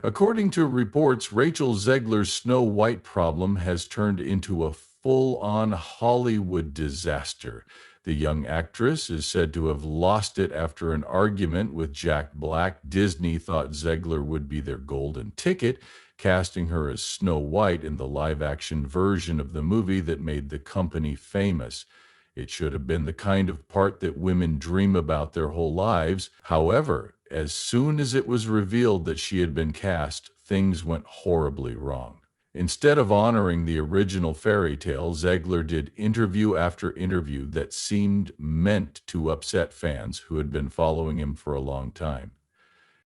According to reports, Rachel Zegler's Snow White problem has turned into a full-on Hollywood disaster. The young actress is said to have lost it after an argument with Jack Black. Disney thought Zegler would be their golden ticket, casting her as Snow White in the live-action version of the movie that made the company famous. It should have been the kind of part that women dream about their whole lives. However, as soon as it was revealed that she had been cast, things went horribly wrong. Instead of honoring the original fairy tale, Zegler did interview after interview that seemed meant to upset fans who had been following him for a long time.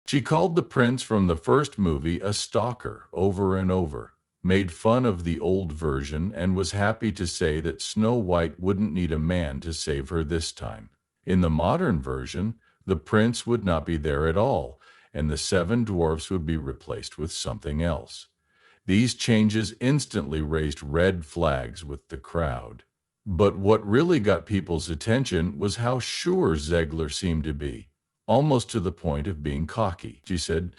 She called the prince from the first movie a stalker over and over, made fun of the old version, and was happy to say that Snow White wouldn't need a man to save her this time. In the modern version, the prince would not be there at all, and the seven dwarfs would be replaced with something else. These changes instantly raised red flags with the crowd. But what really got people's attention was how sure Zegler seemed to be, almost to the point of being cocky. She said,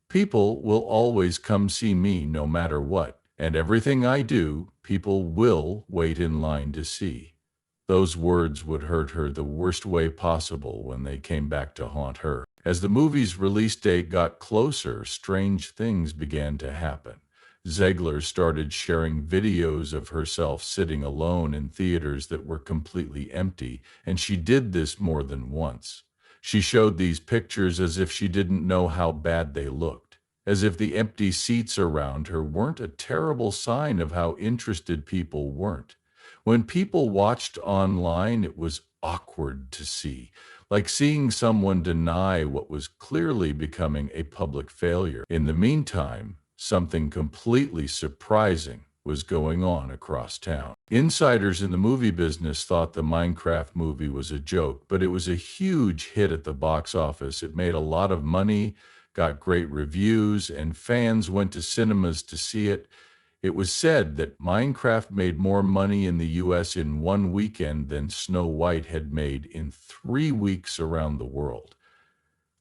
"People will always come see me no matter what, and everything I do, people will wait in line to see." Those words would hurt her the worst way possible when they came back to haunt her. As the movie's release date got closer, strange things began to happen. Zegler started sharing videos of herself sitting alone in theaters that were completely empty, and she did this more than once. She showed these pictures as if she didn't know how bad they looked, as if the empty seats around her weren't a terrible sign of how interested people weren't. When people watched online, it was awkward to see, like seeing someone deny what was clearly becoming a public failure. In the meantime, something completely surprising was going on across town. Insiders in the movie business thought the Minecraft movie was a joke, but it was a huge hit at the box office. It made a lot of money, got great reviews, and fans went to cinemas to see it. It was said that Minecraft made more money in the US in one weekend than Snow White had made in 3 weeks around the world.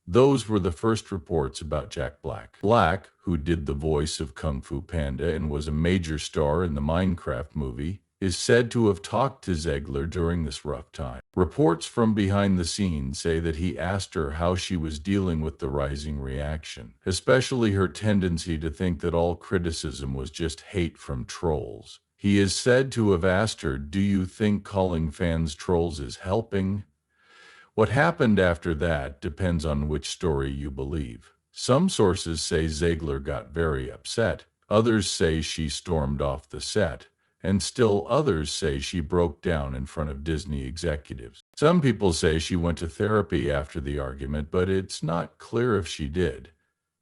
Those were the first reports about Jack Black. Black, who did the voice of Kung Fu Panda and was a major star in the Minecraft movie, is said to have talked to Zegler during this rough time. Reports from behind the scenes say that he asked her how she was dealing with the rising reaction, especially her tendency to think that all criticism was just hate from trolls. He is said to have asked her, "Do you think calling fans trolls is helping?" What happened after that depends on which story you believe. Some sources say Zegler got very upset, others say she stormed off the set, and still others say she broke down in front of Disney executives. Some people say she went to therapy after the argument, but it's not clear if she did.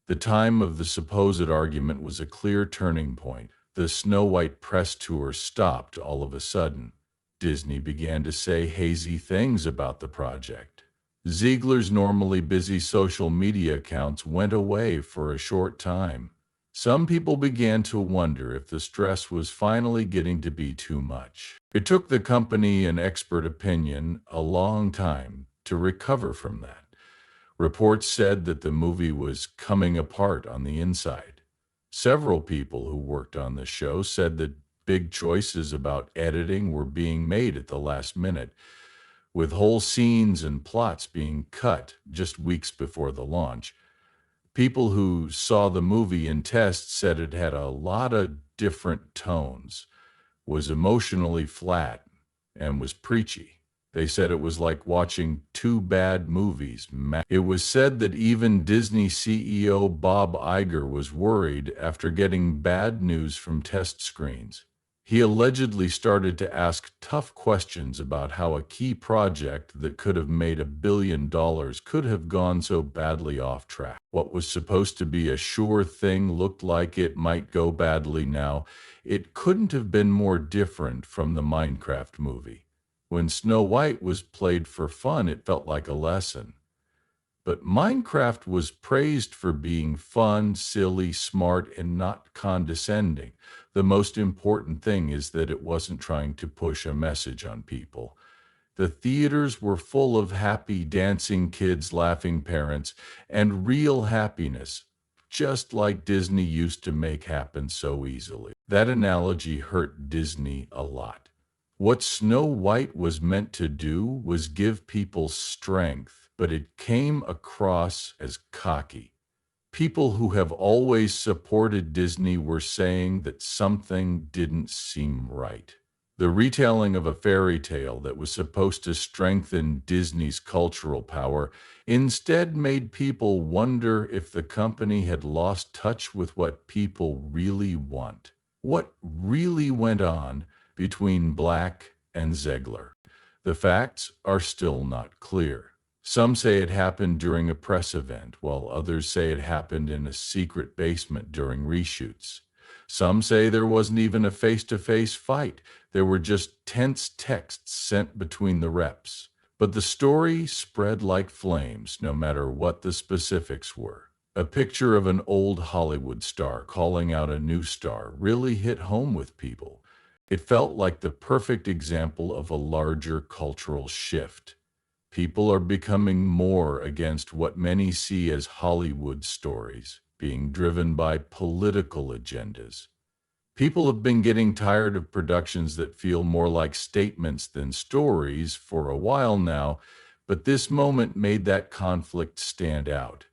The time of the supposed argument was a clear turning point. The Snow White press tour stopped all of a sudden. Disney began to say hazy things about the project. Ziegler's normally busy social media accounts went away for a short time. Some people began to wonder if the stress was finally getting to be too much. It took the company and expert opinion a long time to recover from that. Reports said that the movie was coming apart on the inside. Several people who worked on the show said that big choices about editing were being made at the last minute, with whole scenes and plots being cut just weeks before the launch. People who saw the movie in tests said it had a lot of different tones, was emotionally flat, and was preachy. They said it was like watching two bad movies. It was said that even Disney CEO Bob Iger was worried after getting bad news from test screens. He allegedly started to ask tough questions about how a key project that could have made $1 billion could have gone so badly off track. What was supposed to be a sure thing looked like it might go badly now. It couldn't have been more different from the Minecraft movie. When Snow White was played for fun, it felt like a lesson. But Minecraft was praised for being fun, silly, smart, and not condescending. The most important thing is that it wasn't trying to push a message on people. The theaters were full of happy, dancing kids, laughing parents, and real happiness. just like Disney used to make happen so easily. That analogy hurt Disney a lot. What Snow White was meant to do was give people strength, but it came across as cocky. People who have always supported Disney were saying that something didn't seem right. The retelling of a fairy tale that was supposed to strengthen Disney's cultural power instead made people wonder if the company had lost touch with what people really want. What really went on between Black and Zegler? The facts are still not clear. Some say it happened during a press event, while others say it happened in a secret basement during reshoots. Some say there wasn't even a face-to-face fight. There were just tense texts sent between the reps. But the story spread like flames, no matter what the specifics were. A picture of an old Hollywood star calling out a new star really hit home with people. It felt like the perfect example of a larger cultural shift. People are becoming more against what many see as Hollywood stories, being driven by political agendas. People have been getting tired of productions that feel more like statements than stories for a while now, but this moment made that conflict stand out.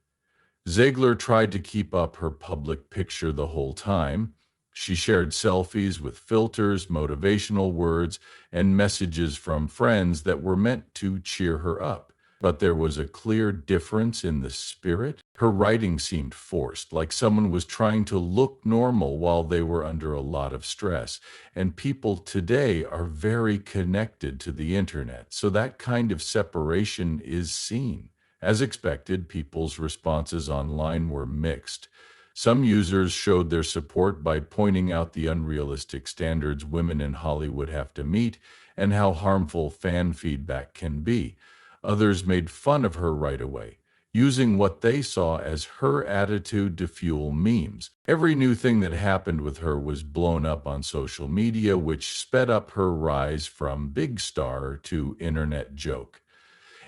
Ziegler tried to keep up her public picture the whole time. She shared selfies with filters, motivational words, and messages from friends that were meant to cheer her up. But there was a clear difference in the spirit. Her writing seemed forced, like someone was trying to look normal while they were under a lot of stress. And people today are very connected to the internet, so that kind of separation is seen. As expected, people's responses online were mixed. Some users showed their support by pointing out the unrealistic standards women in Hollywood have to meet and how harmful fan feedback can be. Others made fun of her right away, using what they saw as her attitude to fuel memes. Every new thing that happened with her was blown up on social media, which sped up her rise from big star to internet joke.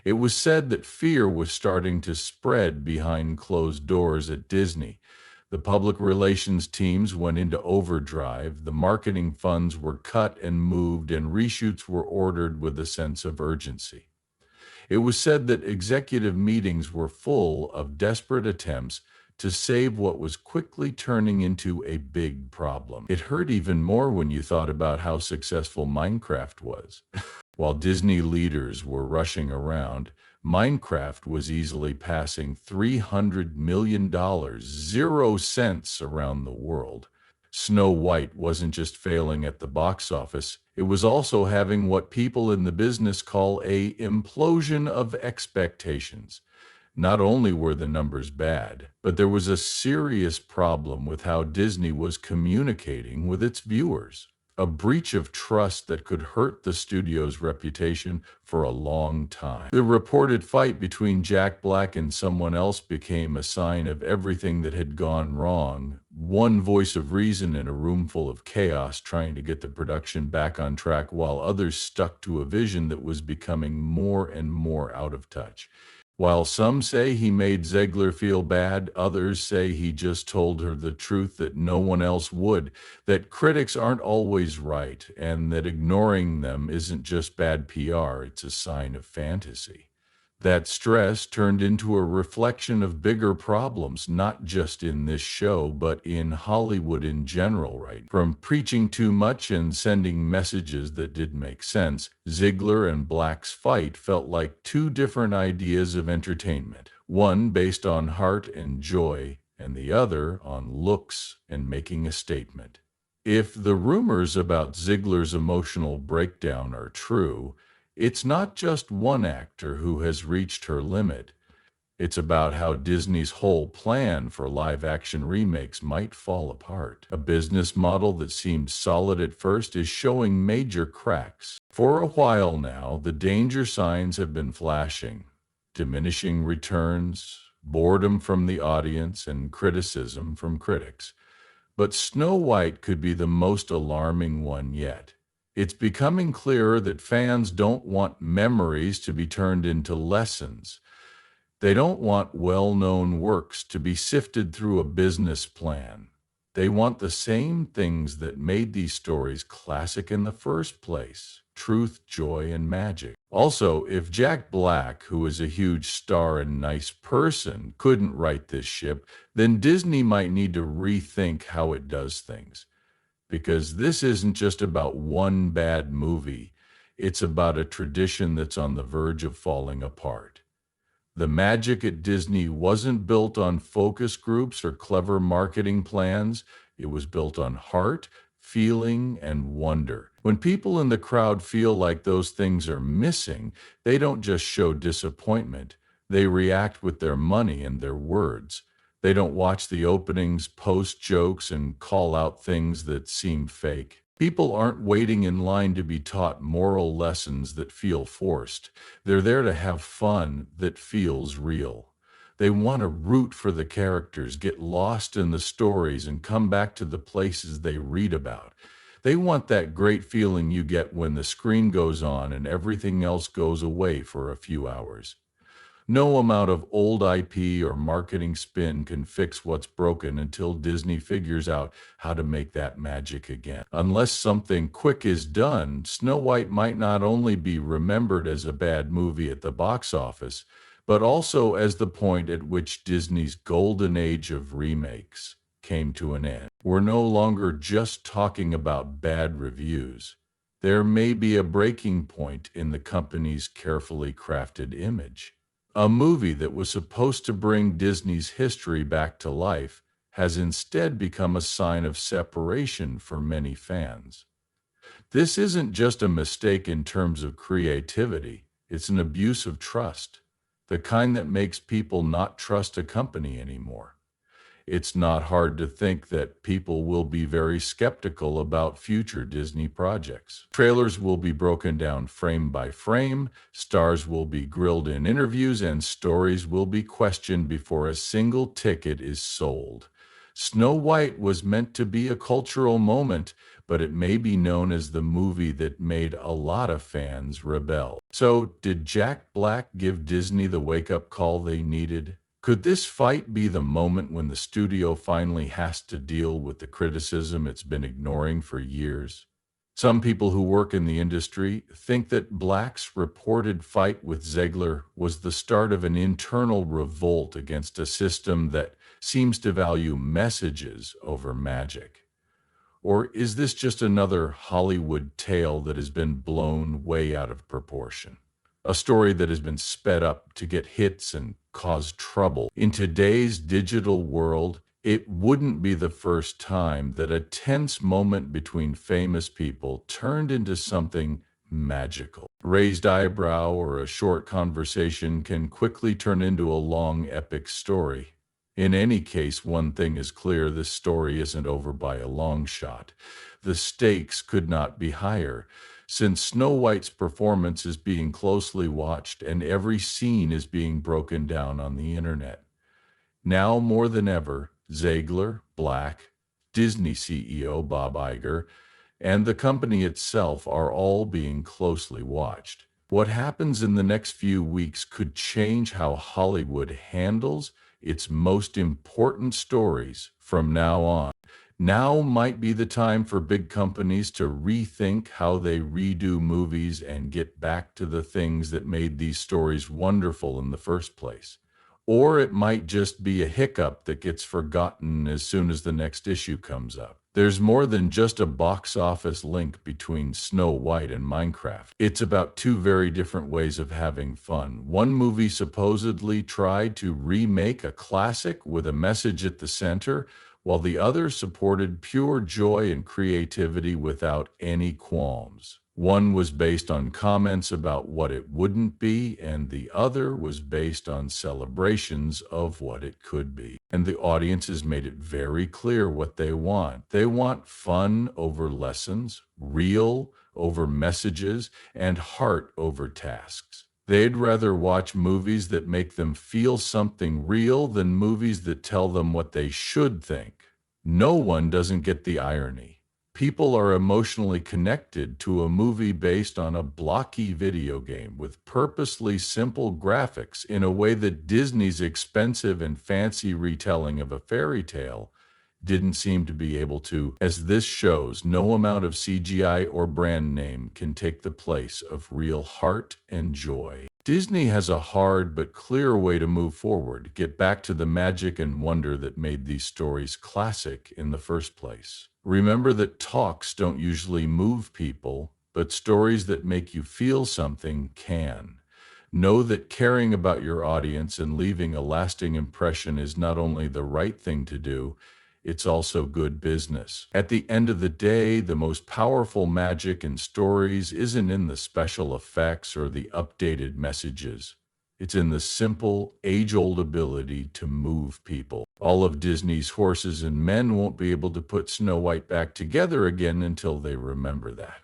It was said that fear was starting to spread behind closed doors at Disney. The public relations teams went into overdrive, the marketing funds were cut and moved, and reshoots were ordered with a sense of urgency. It was said that executive meetings were full of desperate attempts to save what was quickly turning into a big problem. It hurt even more when you thought about how successful Minecraft was. While Disney leaders were rushing around, Minecraft was easily passing $300 million, 0 cents around the world. Snow White wasn't just failing at the box office, it was also having what people in the business call a implosion of expectations. Not only were the numbers bad, but there was a serious problem with how Disney was communicating with its viewers. A breach of trust that could hurt the studio's reputation for a long time. The reported fight between Jack Black and someone else became a sign of everything that had gone wrong. One voice of reason in a room full of chaos trying to get the production back on track, while others stuck to a vision that was becoming more and more out of touch. While some say he made Zegler feel bad, others say he just told her the truth that no one else would, that critics aren't always right, and that ignoring them isn't just bad PR, it's a sign of fantasy. That stress turned into a reflection of bigger problems, not just in this show, but in Hollywood in general, right? From preaching too much and sending messages that didn't make sense, Ziegler and Black's fight felt like two different ideas of entertainment, one based on heart and joy, and the other on looks and making a statement. If the rumors about Ziegler's emotional breakdown are true, it's not just one actor who has reached her limit. It's about how Disney's whole plan for live-action remakes might fall apart. A business model that seemed solid at first is showing major cracks. For a while now, the danger signs have been flashing. Diminishing returns, boredom from the audience, and criticism from critics. But Snow White could be the most alarming one yet. It's becoming clearer that fans don't want memories to be turned into lessons. They don't want well-known works to be sifted through a business plan. They want the same things that made these stories classic in the first place: truth, joy, and magic. Also, if Jack Black, who is a huge star and nice person, couldn't write this ship, then Disney might need to rethink how it does things. Because this isn't just about one bad movie, it's about a tradition that's on the verge of falling apart. The magic at Disney wasn't built on focus groups or clever marketing plans. It was built on heart, feeling, and wonder. When people in the crowd feel like those things are missing, they don't just show disappointment. They react with their money and their words. They don't watch the openings, post jokes, and call out things that seem fake. People aren't waiting in line to be taught moral lessons that feel forced. They're there to have fun that feels real. They want to root for the characters, get lost in the stories, and come back to the places they read about. They want that great feeling you get when the screen goes on and everything else goes away for a few hours. No amount of old IP or marketing spin can fix what's broken until Disney figures out how to make that magic again. Unless something quick is done, Snow White might not only be remembered as a bad movie at the box office, but also as the point at which Disney's golden age of remakes came to an end. We're no longer just talking about bad reviews. There may be a breaking point in the company's carefully crafted image. A movie that was supposed to bring Disney's history back to life has instead become a sign of separation for many fans. This isn't just a mistake in terms of creativity, it's an abuse of trust, the kind that makes people not trust a company anymore. It's not hard to think that people will be very skeptical about future Disney projects. Trailers will be broken down frame by frame, stars will be grilled in interviews, and stories will be questioned before a single ticket is sold. Snow White was meant to be a cultural moment, but it may be known as the movie that made a lot of fans rebel. So, did Jack Black give Disney the wake-up call they needed? Could this fight be the moment when the studio finally has to deal with the criticism it's been ignoring for years? Some people who work in the industry think that Black's reported fight with Zegler was the start of an internal revolt against a system that seems to value messages over magic. Or is this just another Hollywood tale that has been blown way out of proportion? A story that has been sped up to get hits and cause trouble. In today's digital world, it wouldn't be the first time that a tense moment between famous people turned into something magical. Raised eyebrow or a short conversation can quickly turn into a long, epic story. In any case, one thing is clear: this story isn't over by a long shot. The stakes could not be higher, since Snow White's performance is being closely watched and every scene is being broken down on the internet. Now more than ever, Zegler, Black, Disney CEO Bob Iger, and the company itself are all being closely watched. What happens in the next few weeks could change how Hollywood handles its most important stories from now on. Now might be the time for big companies to rethink how they redo movies and get back to the things that made these stories wonderful in the first place. Or it might just be a hiccup that gets forgotten as soon as the next issue comes up. There's more than just a box office link between Snow White and Minecraft. It's about two very different ways of having fun. One movie supposedly tried to remake a classic with a message at the center, while the other supported pure joy and creativity without any qualms. One was based on comments about what it wouldn't be, and the other was based on celebrations of what it could be. And the audiences made it very clear what they want. They want fun over lessons, real over messages, and heart over tasks. They'd rather watch movies that make them feel something real than movies that tell them what they should think. No one doesn't get the irony. People are emotionally connected to a movie based on a blocky video game with purposely simple graphics in a way that Disney's expensive and fancy retelling of a fairy tale didn't seem to be able to. As this shows, no amount of CGI or brand name can take the place of real heart and joy. Disney has a hard but clear way to move forward, get back to the magic and wonder that made these stories classic in the first place. Remember that talks don't usually move people, but stories that make you feel something can. Know that caring about your audience and leaving a lasting impression is not only the right thing to do, it's also good business. At the end of the day, the most powerful magic in stories isn't in the special effects or the updated messages. It's in the simple, age-old ability to move people. All of Disney's horses and men won't be able to put Snow White back together again until they remember that.